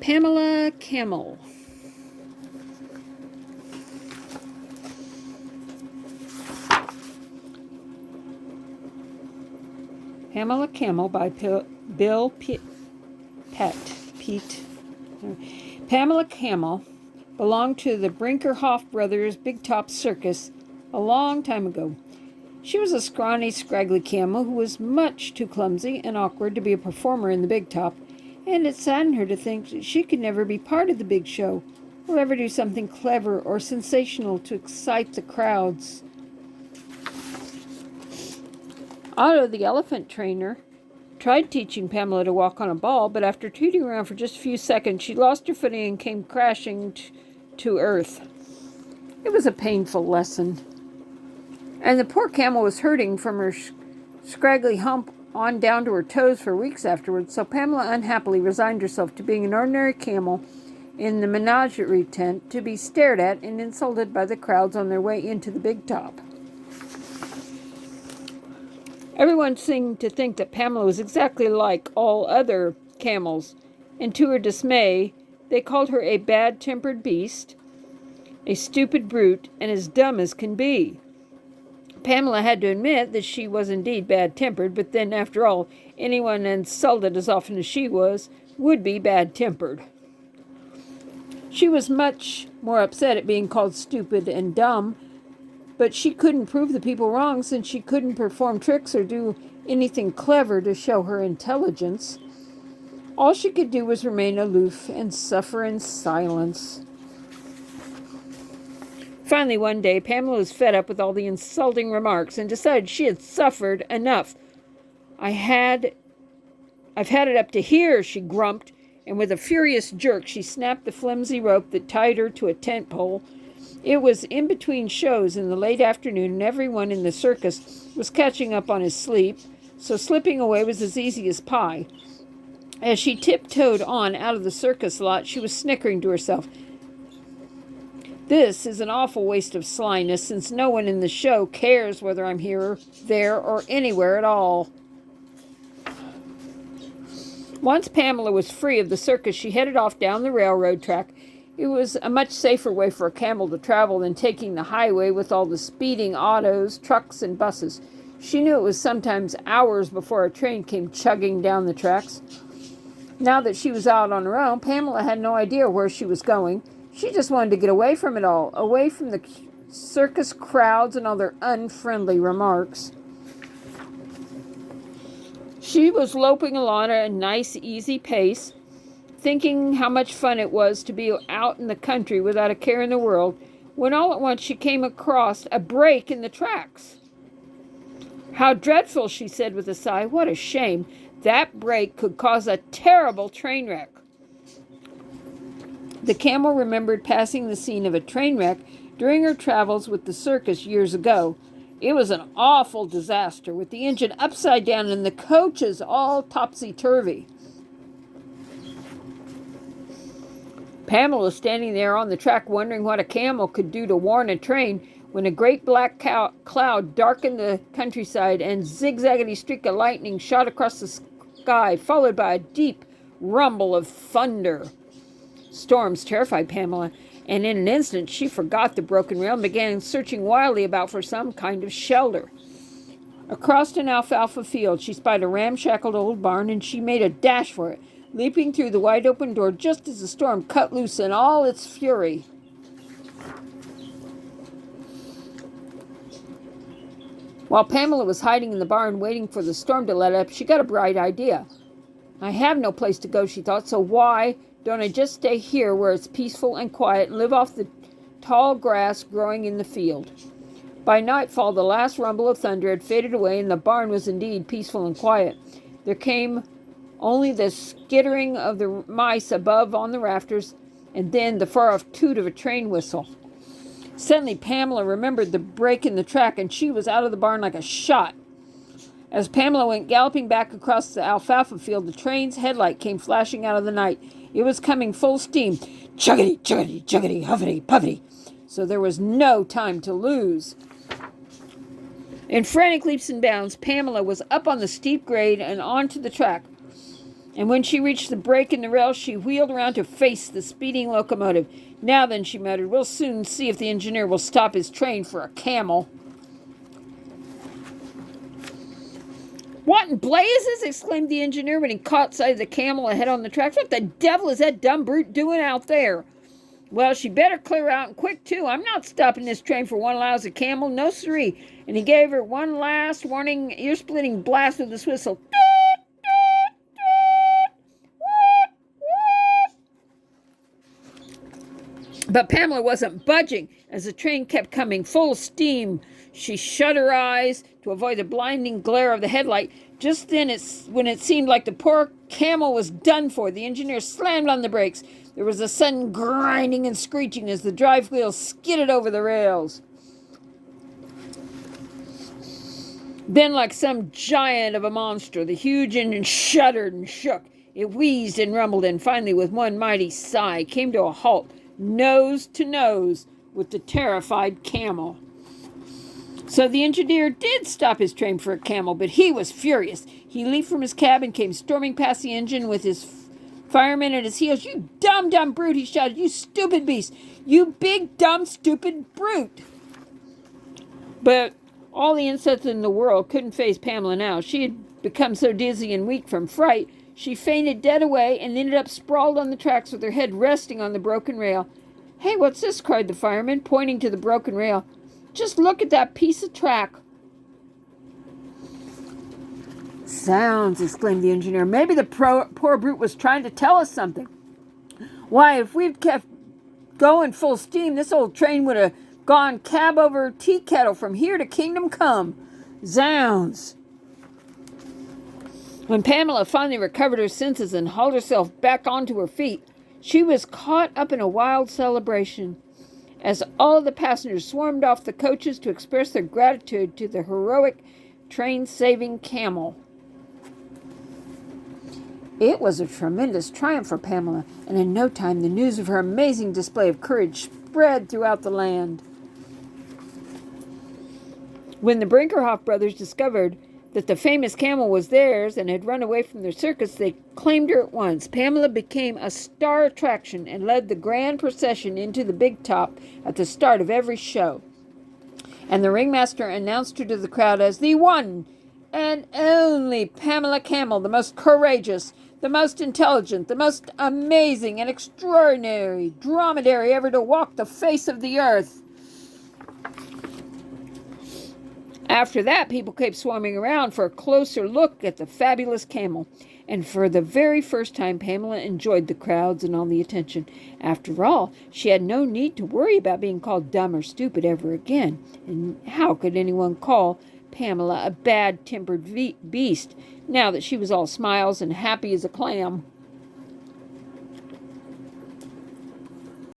Pamela Camel. Pamela Camel by Bill Peet. Pamela Camel belonged to the Brinkerhoff Brothers Big Top Circus a long time ago. She was a scrawny, scraggly camel who was much too clumsy and awkward to be a performer in the Big Top, and it saddened her to think that she could never be part of the big show or ever do something clever or sensational to excite the crowds. Otto, the elephant trainer, tried teaching Pamela to walk on a ball, but after tooting around for just a few seconds, she lost her footing and came crashing to earth. It was a painful lesson, and the poor camel was hurting from her scraggly hump on down to her toes for weeks afterwards, so Pamela unhappily resigned herself to being an ordinary camel in the menagerie tent to be stared at and insulted by the crowds on their way into the Big Top. Everyone seemed to think that Pamela was exactly like all other camels, and to her dismay, they called her a bad-tempered beast, a stupid brute, and as dumb as can be. Pamela had to admit that she was indeed bad-tempered, but then, after all, anyone insulted as often as she was would be bad-tempered. She was much more upset at being called stupid and dumb, but she couldn't prove the people wrong since she couldn't perform tricks or do anything clever to show her intelligence. All she could do was remain aloof and suffer in silence. Finally, one day, Pamela was fed up with all the insulting remarks and decided she had suffered enough. I've had it up to here, she grumped, and with a furious jerk, she snapped the flimsy rope that tied her to a tent pole. It was in between shows in the late afternoon, and everyone in the circus was catching up on his sleep, so slipping away was as easy as pie. As she tiptoed on out of the circus lot, she was snickering to herself. This is an awful waste of slyness, since no one in the show cares whether I'm here, there, or anywhere at all. Once Pamela was free of the circus, she headed off down the railroad track. It was a much safer way for a camel to travel than taking the highway with all the speeding autos, trucks, and buses. She knew it was sometimes hours before a train came chugging down the tracks. Now that she was out on her own, Pamela had no idea where she was going. She just wanted to get away from it all, away from the circus crowds and all their unfriendly remarks. She was loping along at a nice, easy pace, thinking how much fun it was to be out in the country without a care in the world, when all at once she came across a break in the tracks. How dreadful, she said with a sigh. What a shame. That break could cause a terrible train wreck. The camel remembered passing the scene of a train wreck during her travels with the circus years ago. It was an awful disaster, with the engine upside down and the coaches all topsy-turvy. Pamela was standing there on the track wondering what a camel could do to warn a train when a great black cloud darkened the countryside and a zigzaggedy streak of lightning shot across the sky, followed by a deep rumble of thunder. Storms terrified Pamela, and in an instant she forgot the broken rail and began searching wildly about for some kind of shelter. Across an alfalfa field she spied a ramshackle old barn, and she made a dash for it, leaping through the wide-open door just as the storm cut loose in all its fury. While Pamela was hiding in the barn waiting for the storm to let up, she got a bright idea. I have no place to go, she thought, so why don't I just stay here where it's peaceful and quiet and live off the tall grass growing in the field? By nightfall, the last rumble of thunder had faded away, and the barn was indeed peaceful and quiet. There came only the skittering of the mice above on the rafters, and then the far-off toot of a train whistle. Suddenly, Pamela remembered the break in the track, and she was out of the barn like a shot. As Pamela went galloping back across the alfalfa field, the train's headlight came flashing out of the night. It was coming full steam. Chuggity, chuggity, chuggity, huffity, puffity. So there was no time to lose. In frantic leaps and bounds, Pamela was up on the steep grade and onto the track. And when she reached the break in the rail, she wheeled around to face the speeding locomotive. "Now then," she muttered, "we'll soon see if the engineer will stop his train for a camel." "What in blazes?" exclaimed the engineer when he caught sight of the camel ahead on the tracks. "What the devil is that dumb brute doing out there?" "Well, she better clear out, and quick, too. I'm not stopping this train for one lousy camel. No siree." And he gave her one last warning, ear-splitting blast with his whistle. But Pamela wasn't budging. As the train kept coming full steam, she shut her eyes to avoid the blinding glare of the headlight. Just then, when it seemed like the poor camel was done for, the engineer slammed on the brakes. There was a sudden grinding and screeching as the drive wheels skidded over the rails. Then, like some giant of a monster, the huge engine shuddered and shook. It wheezed and rumbled, and finally, with one mighty sigh, came to a halt, nose to nose with the terrified camel. So the engineer did stop his train for a camel, but he was furious. He leaped from his cab and came storming past the engine with his fireman at his heels. "You dumb brute," he shouted. "You stupid beast. You big, dumb, stupid brute." But all the insects in the world couldn't face Pamela now. She had become so dizzy and weak from fright, she fainted dead away and ended up sprawled on the tracks with her head resting on the broken rail. "Hey, what's this?" cried the fireman, pointing to the broken rail. "Just look at that piece of track." "Sounds," exclaimed the engineer. "Maybe the poor brute was trying to tell us something. Why, if we'd kept going full steam, this old train would have gone cab over tea kettle from here to kingdom come. Zounds." When Pamela finally recovered her senses and hauled herself back onto her feet, she was caught up in a wild celebration as all the passengers swarmed off the coaches to express their gratitude to the heroic train-saving camel. It was a tremendous triumph for Pamela, and in no time the news of her amazing display of courage spread throughout the land. When the Brinkerhoff brothers discovered that the famous camel was theirs and had run away from their circus, they claimed her at once. Pamela became a star attraction and led the grand procession into the big top at the start of every show. And the ringmaster announced her to the crowd as the one and only Pamela Camel, the most courageous, the most intelligent, the most amazing and extraordinary dromedary ever to walk the face of the earth. After that, people kept swarming around for a closer look at the fabulous camel. And for the very first time, Pamela enjoyed the crowds and all the attention. After all, she had no need to worry about being called dumb or stupid ever again. And how could anyone call Pamela a bad-tempered beast now that she was all smiles and happy as a clam?